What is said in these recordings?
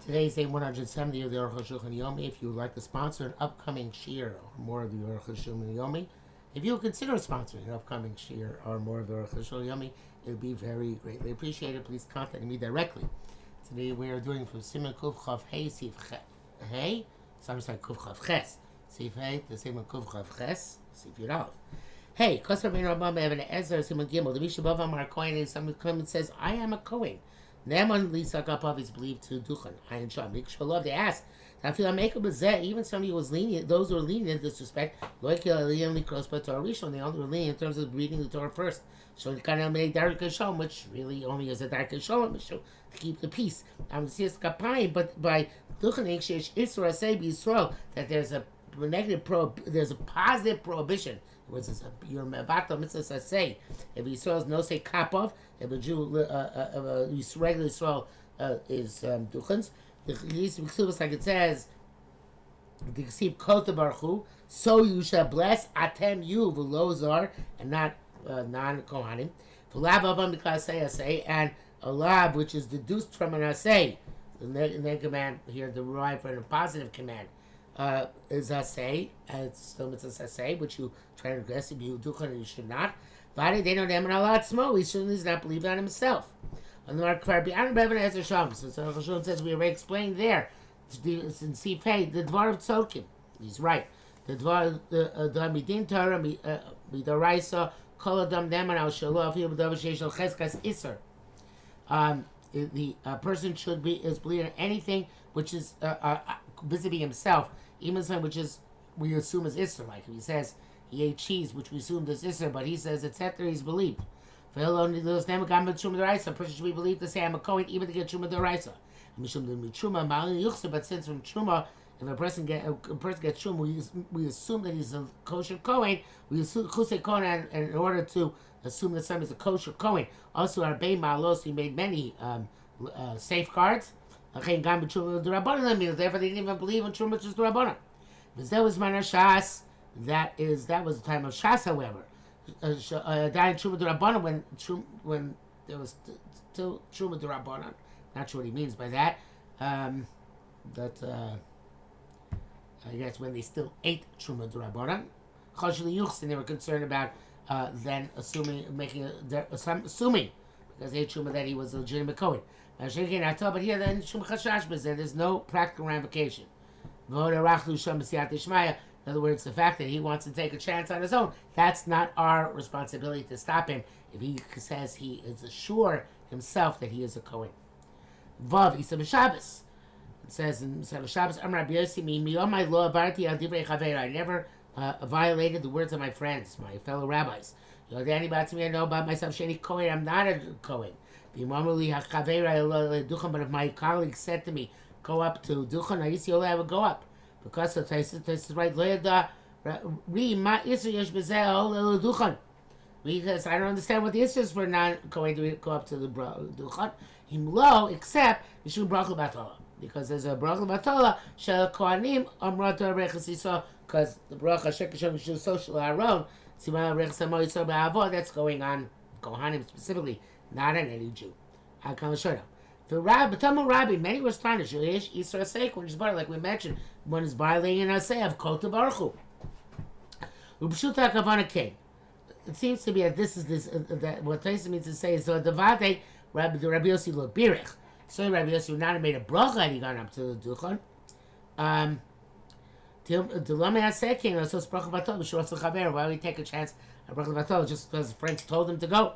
Today's day 170 of the Arukh HaShulchan OC. If you would like to sponsor an upcoming shir or more of the Arukh HaShulchan OC, if you would consider sponsoring an upcoming shir or more of the Arukh HaShulchan OC, it would be very greatly appreciated. Please contact me directly. Today we are doing from Siman Kuf Chav Hey Sif Hey. Sometimes like Kuf Chav Ches Sif Hey to Siman Kuf Chav Ches Sif Yirav. Hey, Kosav Ben Rabban Evan Ezer Siman Gimel. The Mishabav Amar Kohen. Someone comes and says, "I am a Kohen." Neman Lisa Kapov is believed to Duchan. Ayin Sham. Shalom. They asked, I feel even somebody who was lenient, those who were lenient in this respect, like Leon Likros but Torah Rishon, they only were lenient in terms of reading the Torah first. So it kind of made Dark Shalom, which really only is a Dark Shalom issue to keep the peace. But by Duchan Ikshish Isra Sebi Yisrael, that there's a negative there's a positive prohibition. Which is your mevatel mitzvah say. If Yisrael is no say kapov, if a Jew, regular Yisrael is duchans, like it says, the Ksiv Kota Baruch Hu, so you shall bless atem you v'lozar, and not non-kohanim. V'lav abam because say, and a lav which is deduced from an asay. The negative command here derived from a positive command. Is asay, it's still it's asay, which you transgress if you do and you should not. Vadi they know them and Allah smo. He shouldn't does not believe on himself. On the mark for beyond Bevan as a sham. So Arukh says we already explained there. In Sifei, the dvar of Tzolkim. He's right. The dvar the midin Torah midoraisa kol adam neman al shalof yom davar sheish al cheskas iser. The person should be is believing in anything which is visiting himself, even something which is we assume is Isser. Like if he says he ate cheese, which we assume is Isser, but he says etc. He's believed. For only those name gam b'truma d'oraisa, a person should be believed to say I'm a Kohen even to get truma d'oraisa. But since from truma, if a person gets truma, we assume that he's a kosher Kohen. We assume chusei Kohen, and in order to assume that someone is a kosher Kohen. Also, our Bey Malos, he made many safeguards. Therefore, they didn't even believe in Truma just Rabbanan. That was Manar Shas. That was the time of Shas, however. Dying Truma Rabbanan when there was still Truma Rabbanan. Not sure what he means by that. I guess when they still ate Truma Rabbanan. And they were concerned about then assuming because they ate Truma that he was a legitimate Kohen. But here then there's no practical ramification. In other words, the fact that he wants to take a chance on his own, that's not our responsibility to stop him if he says he is sure himself that he is a Kohen. Vav Isa b'Shabbos. It says in Shabbos, Amar Rabbi Yossi, my law, I never violated the words of my friends, my fellow rabbis. I know about myself, Sheni Kohen, I'm not a Kohen. But if my colleague said to me, go up to Duchan, I would go up. Because the Taisus right, because I don't understand what the issue is for non-Kohen to go up to the Duchan. Himlo, except Mishum Brachel Batola. Because there's a Brachel Batola, Shel Kohanim, Amrat Rechasisa, because the Bracha Shekashon Mishum Social Aaron, Simon Rechasamo Yisrael Ba'avod, that's going on Kohanim specifically. Not on any Jew. How come show them? The Talmud Rabbi, many were astonished. Yisrael Seik, when it's bar, like we mentioned, when it's violating an assay of Kota Baruch Hu. Ubshuta Kavana came. It seems to be that this is that what Taisa means to say is the Devate Rabbi Yossi lo Birich. So Rabbi Yossi would not have made a bracha had he gone up to the Duchan. The Lama Asay came, so it's bracha batol. Why would he take a chance at bracha batol just because his friends told him to go?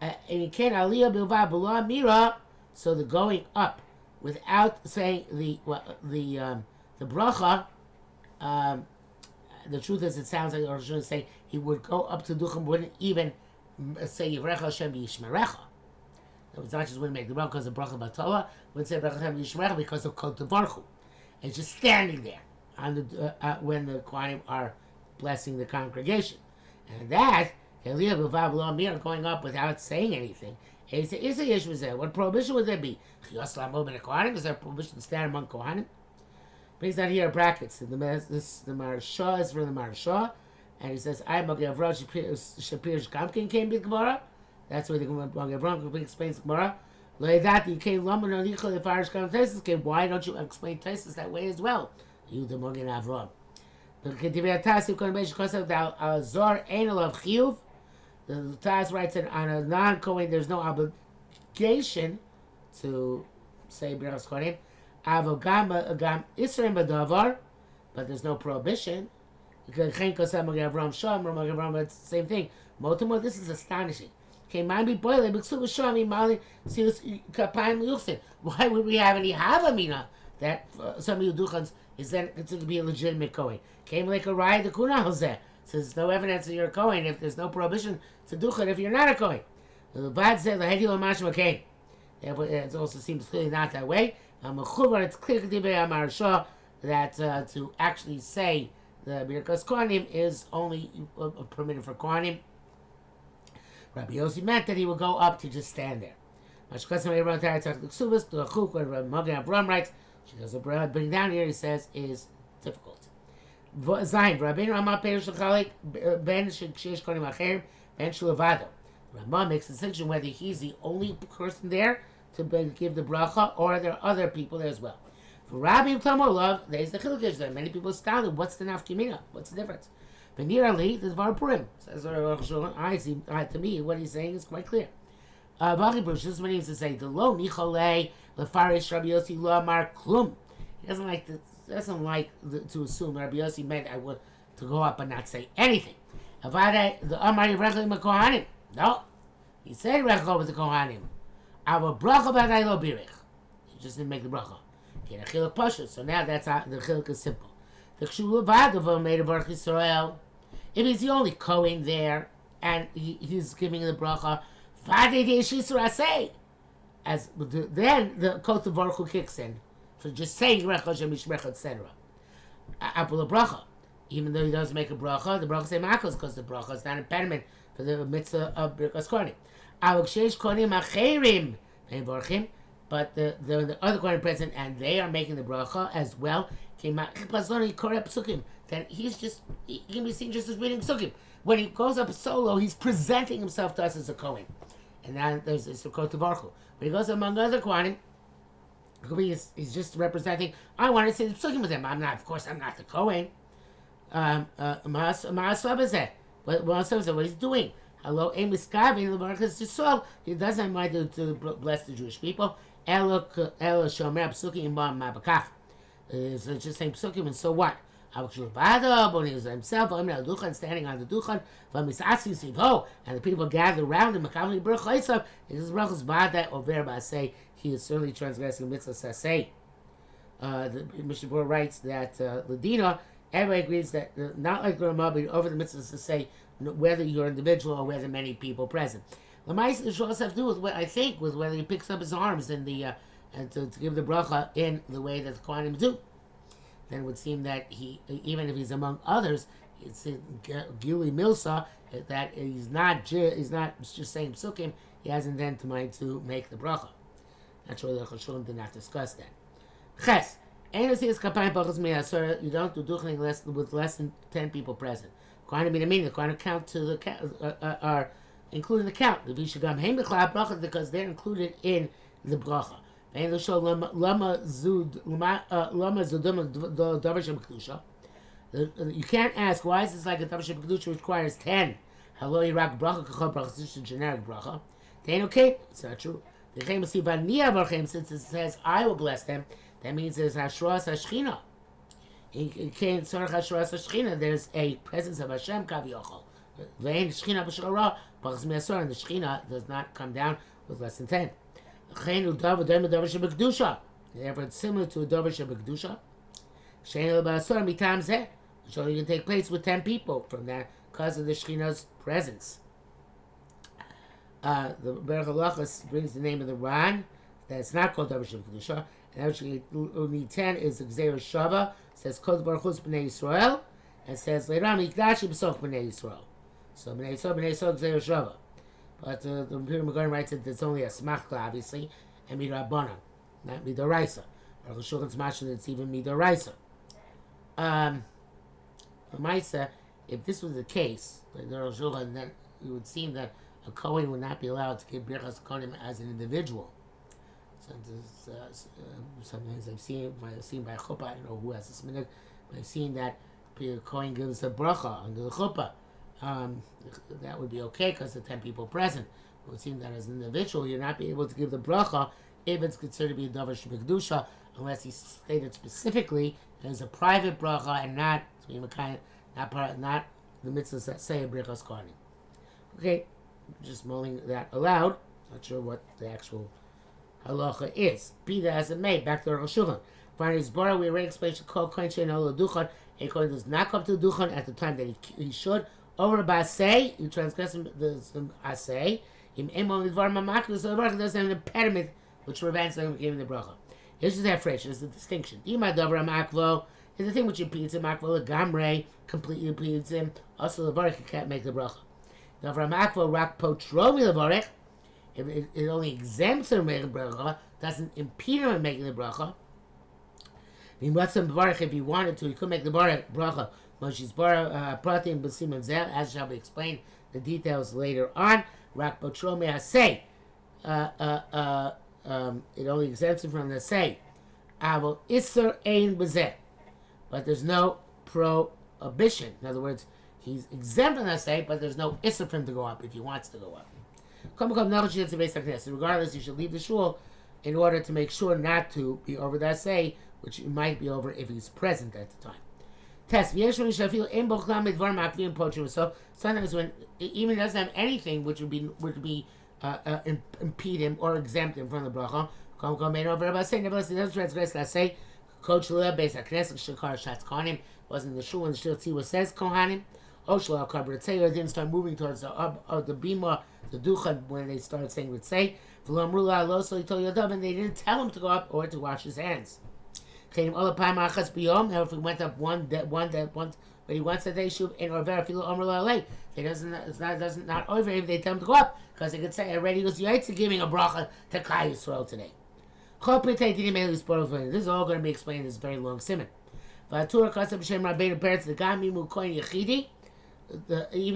And you can't aliyah bilva below mira, so the going up without saying the bracha. The truth is, it sounds like Arukh is saying he would go up to Duchan, wouldn't even say Yivrecha Hashem Yishmerecha. It's not just wouldn't make the bracha because of bracha batola, wouldn't say Yivrecha Hashem Yishmerecha because of Kol Baruch Hu. And it's just standing there on the when the Kohanim are blessing the congregation, and that. Going up without saying anything. What prohibition would there be? Is there a prohibition to stand among Kohanim? Brings down here brackets. The Maharsha is from the Maharsha, and he says, "I Shapir Shkamkin came to Gemara." That's where the Gemara explains Gemara. Like that, you came Laman on Yichel the Farish Kam Tesis came. Why don't you explain Tesis that way as well? You the Morgan Avram. The Ketivei Tasi Kon Beish Kosev Dal Azor Ein Alav Chiyuv. The Taz writes that on a non-Kohen there's no obligation to say Birchas Kohanim. Avogam Israel Badavar, but there's no prohibition. Because Chen Kosev Morgan Avram Shom, Morgan Avram, it's the same thing. Motomot, this is astonishing. Why would we have any Havamina that somebody who duchans is then considered to be a legitimate Kohen? Came like a ride the Kuna Jose. So there's no evidence that you're a Kohen if there's no prohibition to duchan if you're not a Kohen. The Bad said the Hedil Mashma came. It also seems clearly not that way. It's clear that to actually say the Birkas Kohanim is only permitted for Kohanim. Rabbi Yossi meant that he would go up to just stand there. When Rabbi writes, she does bring down here, he says, is difficult. Zayin, Rabbi Rama Perish L'chalik, Ben Shesh Konim Acherim, Ben Shulavado. Rama makes a distinction whether he's the only person there to give the bracha, or there are other people there as well. For Rabbi Tamolov, there's the chiluk there. Many people astounded, what's the nafkamina? What's the difference? Venir Ali, the Dvar Purim. Says Arukh HaShulchan. I see. To me, what he's saying is quite clear. V'achi Brush. This is what he needs to say. The lo nicholei lefarish Rabbi Yossi lo amar klum. He doesn't like to assume Rabbi Yossi meant I would to go up and not say anything. Avada the amar yivrecha Kohanim. No, he said recha with the Kohanim. Ava bracha v'aday lo birich. He just didn't make the bracha. Get a chiluk pasha. So now that's how the chiluk is simple. The Kshulavadova made a Baruch Yisrael. If he's the only Kohen there, and he's giving the bracha, as then the Kot of Baruch Hu kicks in for just saying Recha Shemishmecha, etc. Apple bracha, even though he doesn't make a bracha, the bracha say Makos because the bracha is not an impediment for the mitzvah of Birkas Kohanim. Avok Kohanim Acherim Barachim, but the other Kohanim present and they are making the bracha as well. Then he's just he can be seen just as reading psukim. When he goes up solo, he's presenting himself to us as a Kohen, and then there's the Kot of Baruch Hu. When he goes among other Kohanim, he's just representing. I want to say the psukim with him. I'm not the Kohen. What he's doing? Hello, he doesn't mind to bless the Jewish people. It's just saying psukim, and so what? When he was himself, standing on the duchan, and the people gather around him, say he is certainly transgressing mitzvah saseh. The Mishnah writes that Ladina, everybody agrees that not like the Ramah, but over the mitzvah saseh, whether you're individual or whether many people present. The mitzvah should also have to do with with whether he picks up his arms in the and to give the bracha in the way that the Kohanim do. Then it would seem that he, even if he's among others, it's Gili Milsa, that he's not just saying psukim, he has intent to mind to make the bracha. Not sure that HaShulchan did not discuss that. Ches, you don't do duchening with less than 10 people present. Kohanim the Kohanim count to the are including the count. The Vishagam Heim bracha because they're included in the bracha. You can't ask why is this like a davar sheb'kedusha which requires 10. Hello, Iraq bracha kachol bracha. This is a generic bracha. Then okay, it's not true. Since it says I will bless them, that means there's hashras hashchina. There's a presence of Hashem kaviyachol. And the shchina does not come down with less than 10. Therefore, it's similar to a davar sheb'kedusha. Which only can take place with 10 people from that because of the Shekhinah's presence. The Berach Halachos brings the name of the Ran that's not called davar sheb'kedusha, and actually only 10 is the Gzeir Shava. Says Kol Baruch Hu's Bnei Yisrael, and says Leiram Yikdashi B'soch Bnei Yisrael. So Bnei Yisrael Gzeir Shava. But the Imperial Megarim writes that it's only a smachta, obviously, and midrabbanan, not midoraisa. Arukh HaShulchan's mashal it's even midoraisa. For Maisa, if this was the case, like the Arukh HaShulchan, then it would seem that a Kohen would not be allowed to give birchas kohanim as an individual. Sometimes I've seen by chuppah. I don't know who has this minute, but I've seen that the Kohen gives a bracha under the chuppah. That would be okay because the 10 people present. It would seem that as an individual, you're not be able to give the bracha if it's considered to be a davar shebekdusha, unless he stated specifically as a private bracha and not not the mitzvahs that say a brichas kohanim. Okay, just mulling that aloud. Not sure what the actual halacha is. Be that as it may, back to Arukh HaShulchan. Finally, his bara, we already explained to call kohen shein ol duchan. A kohen does not come to the duchan at the time that he should. Over basei, you transgress the asei. Im emon midvar mamakos, so the bracha doesn't have an impediment which prevents them from giving the bracha. Here's that phrase. There's the distinction. Ima davar maklo is the thing which impedes him. Maklo legamre completely impedes him. Also, the varich can't make the bracha. Davar maklo rak potromi levarich. It only exempts him from making the bracha, doesn't impede him from making the bracha. If he wanted to, he could make the bracha. Moshe's bara pratim b'siman zel, as shall be explained the details later on. Rak potromi hasei. It only exempts him from the say. Avol iser ein b'zeh. But there's no prohibition. In other words, he's exempt from the say, but there's no iser for him to go up if he wants to go up. Regardless, you should leave the shul in order to make sure not to be over that say, which you might be over if he's present at the time. Test. So sometimes when even doesn't have anything which would be impede him or exempt him from the bracha. Nevertheless, he doesn't transgress that say. Coach based on Knesset Shekar Shatz Kohanim wasn't in the shul when the shul tzibur says Kohanim. Oshla Kabra Tzeir didn't start moving towards the bima, the ducha when they started saying Ritzei. V'lamrula lo, so he told Yodav, and they didn't tell him to go up or to wash his hands. Now, if he went up one, but he wants that day shuv in or verifilu amrula alei, he doesn't not over if they tell him to go up because they could say already was yaitz giving a bracha to Kai Yisrael today. This is all going to be explained in this very long simon. Even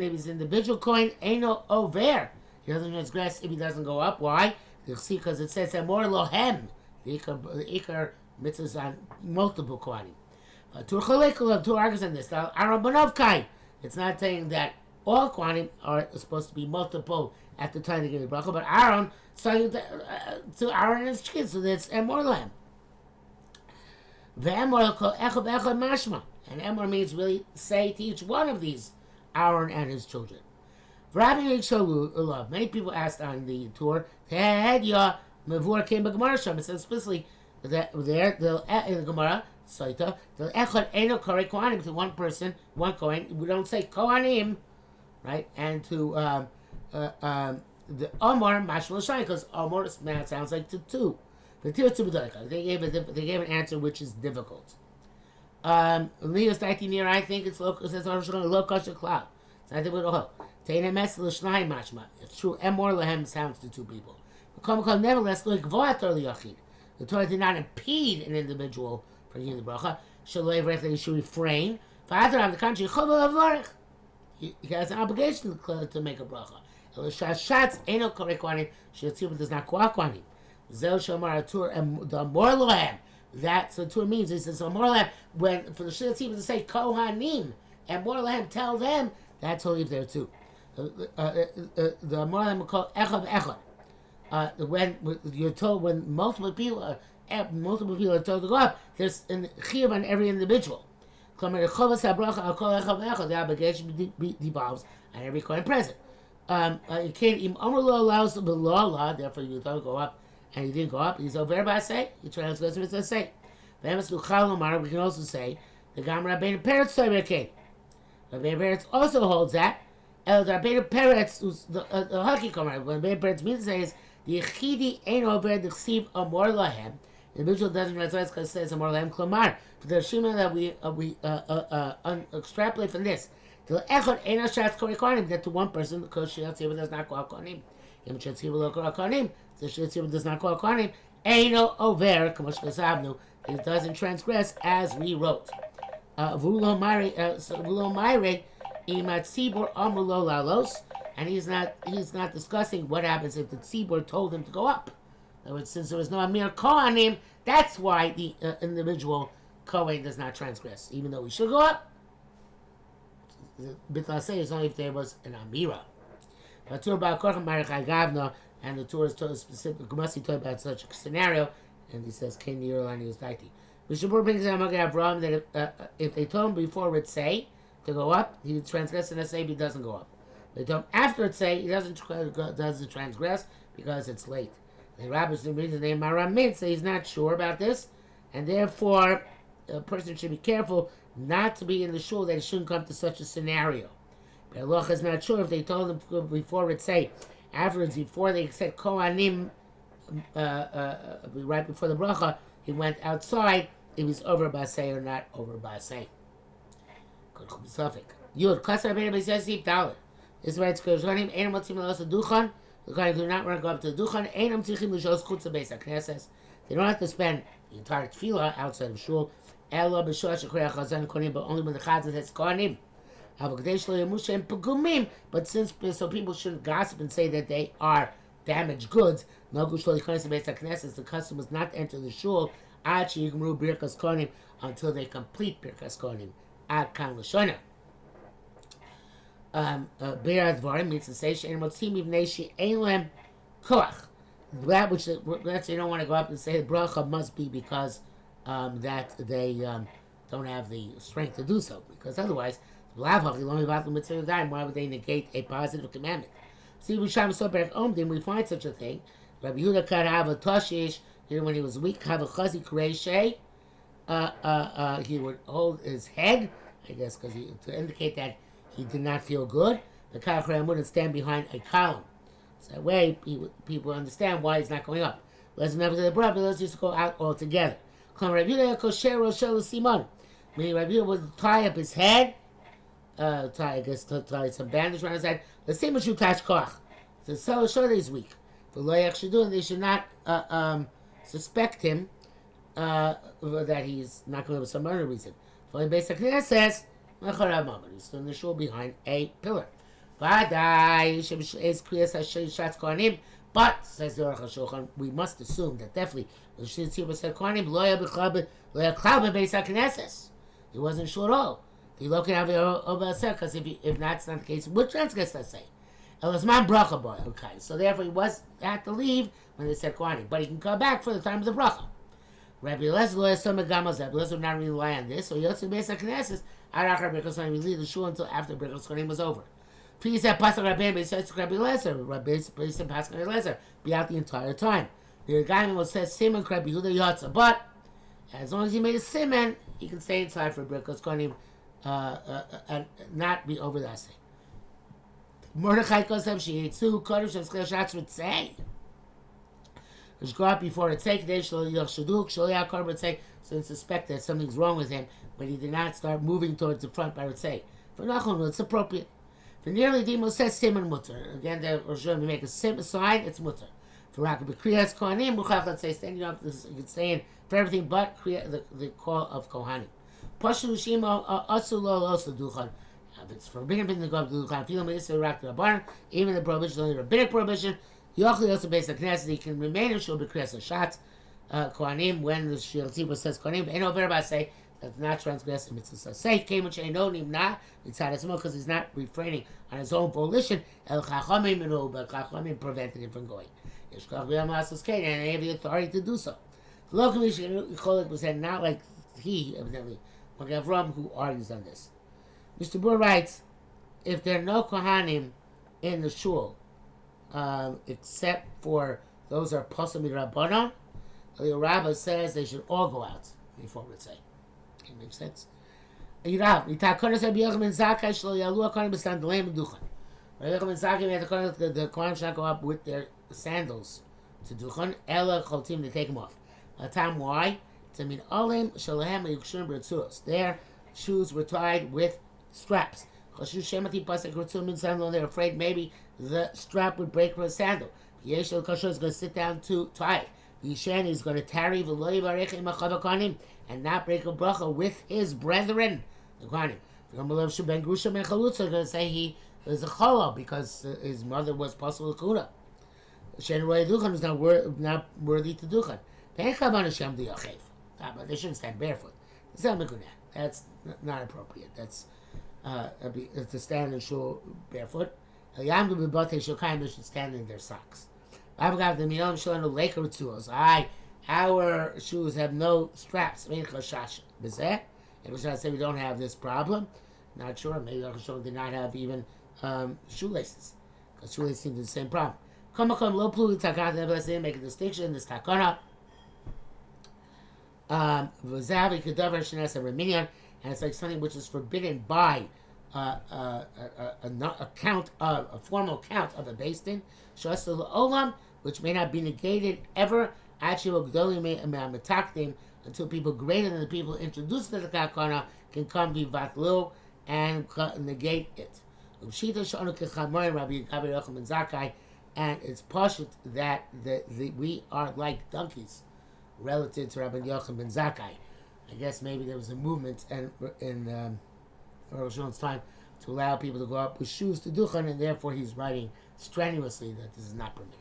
if he's an individual coin, ain't no over. He doesn't transgress if he doesn't go up. Why? You'll see because it says that more lohem. The ikar mitzvahs on multiple kohanim. Two argues on this. It's not saying that all kohanim are supposed to be multiple at the time they give the bracha, but Aaron to Aaron and his kids, so that's emor lahem. Ve'emor kol echad echad mashma, and emor means really say to each one of these Aaron and his children. Many people asked on the tour, it says explicitly that there in the Gemara, Saita, the echad eno korei kohanim, to one person, one kohen. We don't say kohanim, right? And to the Omar mashmal shai, because Omar sounds like to two. The they gave an answer which is difficult. Leos Daiti I think it's local. It says low kosher cloud. It's not difficult at all. Teina mes l'shnai mashma. It's true. Emor lehem sounds to two people. Nevertheless, like voator liyachid. The Torah did not impede an individual from giving the bracha. Shalei vrech that he should refrain. Father on the contrary, chovel avarich. He has an obligation to make a bracha. Shashatz eno korei kohanim. Shetzibur does not koach kohanim. Zel shamar atur and the more lohem. That's what Tur means. He says so more lohem. When for the shetzibur to say kohanim and more lohem, tell them that's to leave there too. The more lohem will call echad echad. When you're told when multiple people are told to go up, there's an chiyuv on every individual. The obligation devolves on every coin present. You can't im amrullah allows the law, therefore you don't go up, and you didn't go up. He's over by say you transgress it. Say, we can also say the Gam Rabbeinu Peretz Toiber Rabbeinu Peretz also holds that. El Rabbeinu Peretz, the Haki Kamar, when Rabbeinu Peretz means to say is the Yechidi ain't over the Chsiv Amor Lahem. The individual doesn't translate because it says Amor Lahem Klamar. For the Shema that we extrapolate from this, the Echad ain't a Shatz Korei Kohanim, that to one person because Shatz Yiva does not call Kohanim. Yem Shatz Yiva lo Korei Kohanim, the Shatz Yiva does not call Kohanim. Ain't no over Kamosh Kasavnu. It doesn't transgress as we wrote. Vulo Maire Imatzibur Amulo Lalos, and he's not discussing what happens if the tzibur told him to go up. In other words, since there was no Amir Kohanim, that's why the individual Kohen does not transgress. Even though he should go up, the Bitlaseh is only if there was an Amira. And the Torah is told specific, must be told about such a scenario, and he says, Ken Yerolani was Daiti. Mishabur brings down Magen Avraham that if they told him before Ritzei to go up, he would transgress, and say he doesn't go up. They told him after Ritzei, he doesn't transgress because it's late. The rabbis brings the name Maramid, so he's not sure about this, and therefore a person should be careful not to be in the shul that he shouldn't come to such a scenario. But Allah is not sure if they told him before Ritzei. Afterwards, before they said Kohanim, right before the bracha, he went outside. It was over Basei or not over Basei. Yud Kasar Ben Bezazip Dalit. This is why it's Kohanim. Einam Motzim Laos Duchan. The Kohanim do not want to go up to the Duchan. Einam Tichim L'Shos Chutz Beis HaKnesses. They don't have to spend the entire tefillah outside of shul. Elo B'Shua Shekhrei HaChazan Kohanim, but only when the Chazan says Kohanim. But since so people shouldn't gossip and say that they are damaged goods, the custom was not to enter the shul until they complete Birkas Kohanim. Ad kan l'shona. Be'er advarim means to say she'en motzim ivnei she'en lehem koach. That which they don't want to go up and say the bracha must be because that they don't have the strength to do so, because otherwise. Why would they negate a positive commandment? See, we find such a thing. Rabbi Yehuda could have a tashish here when he was weak. Have a chazi kreshe. He would hold his head, I guess, because to indicate that he did not feel good. The kachram wouldn't stand behind a column. So that way, people understand why he's not going up. Let's never do the brother. Let's just go out altogether. Rabbi Yehuda kosher roshel simon. Meaning Rabbi Yehuda would tie up his head. Tie some bandage around his head. The same as you touch koch. So show that he's weak. For loyach should do, and they should not suspect him that he's not going to have some other reason. For in Beis HaKnesses says, he's still in the shul behind a pillar. But says the Arukh HaShulchan, we must assume that definitely when Shitziba said Kohanim, Beis HaKnesses. He wasn't sure at all. He look at because if that's not the case, what transgress does say? Elasman bracha boy. Okay, so therefore he had to leave when they said Kohanim, but he can come back for the time of the bracha. Rabbi Elazar would not rely on this, so he also Beis HaKnesses. Arachar Birkas Kohanim, we leave the shul until after Birkas Kohanim was over. If he said Pasuk Rabbi Elazar, Rabbi said Pasuk Elazar, be out the entire time. The guy will say Simon Rabbi Yehuda Yotza, but as long as he made a simon, he can stay inside for Birkas Kohanim. And not be over the assay. Mordechai Kosev Sheyetzu Kodesh and Sklei Shatz would say, "Let's go out before it's take Kadesh Lo Yachshaduk Sholiach Korban would say, so suspect that something's wrong with him, but he did not start moving towards the front by Ritzei. For Nachon, it's appropriate. For nearly Dimo says Simon Mutter. Again, the Rosh we make a sign, it's Mutter. For Rakab Kriyas Kohanim, Muchach, let's say, standing up, you can stay in for everything but the call of Kohanim. Pashu Shima Asulo Los Duchan. If it's forbidden to go up to the Duchan, feel me, Rak to the barn, even the prohibition is only rabbinic prohibition. Yochli also based on Knesset, he can remain in Shul B'Kres Shat Kohanim when the Shil Tzibur says Kohanim. Ain't no verba say that's not transgressive mitzvah. Say came which ain't no nimna because he's not refraining on his own volition. El Chachamim and but Chachamim prevented him from going. Yeshkach B'Yam Asos Kain, and they have the authority to do so. Locally, Cholik was said not like he evidently. Magen Avraham who argues on this. Mr. Burr writes, if there are no Kohanim in the shul, except for those who are Pasuk Midrabanan, the Rabbah says they should all go out before we say. It makes sense. The Kohanim should not go up with their sandals to Duchan. Ella Choltim, they take them off. Why? Their shoes were tied with straps. They're afraid maybe the strap would break for a sandal. Is going to sit down to tie it. Yishen is going to tarry and not break a bracha with his brethren. The Kohanim. Going to say he is a cholol because his mother was Pasuk L'Kuna. Shen Roy Duchan is not worthy to Duchan. But they shouldn't stand barefoot. That's not appropriate. That's to stand in shul barefoot. They should stand in their socks. Our shoes have no straps. If I say we don't have this problem, not sure. Maybe Arukh HaShulchan did not have even shoelaces, because shoelaces seem to be the same problem. Nevertheless, they didn't make a distinction in this takana. And it's like something which is forbidden by a formal count of a beis din, which may not be negated ever until people greater than the people introduced to the takana can come vivatlu and negate it. And it's pashut that we are like donkeys relative to Rabbi Yochanan ben Zakkai. I guess maybe there was a movement in Arukh HaShulchan's time to allow people to go up with shoes to Duchan, and therefore he's writing strenuously that this is not permitted.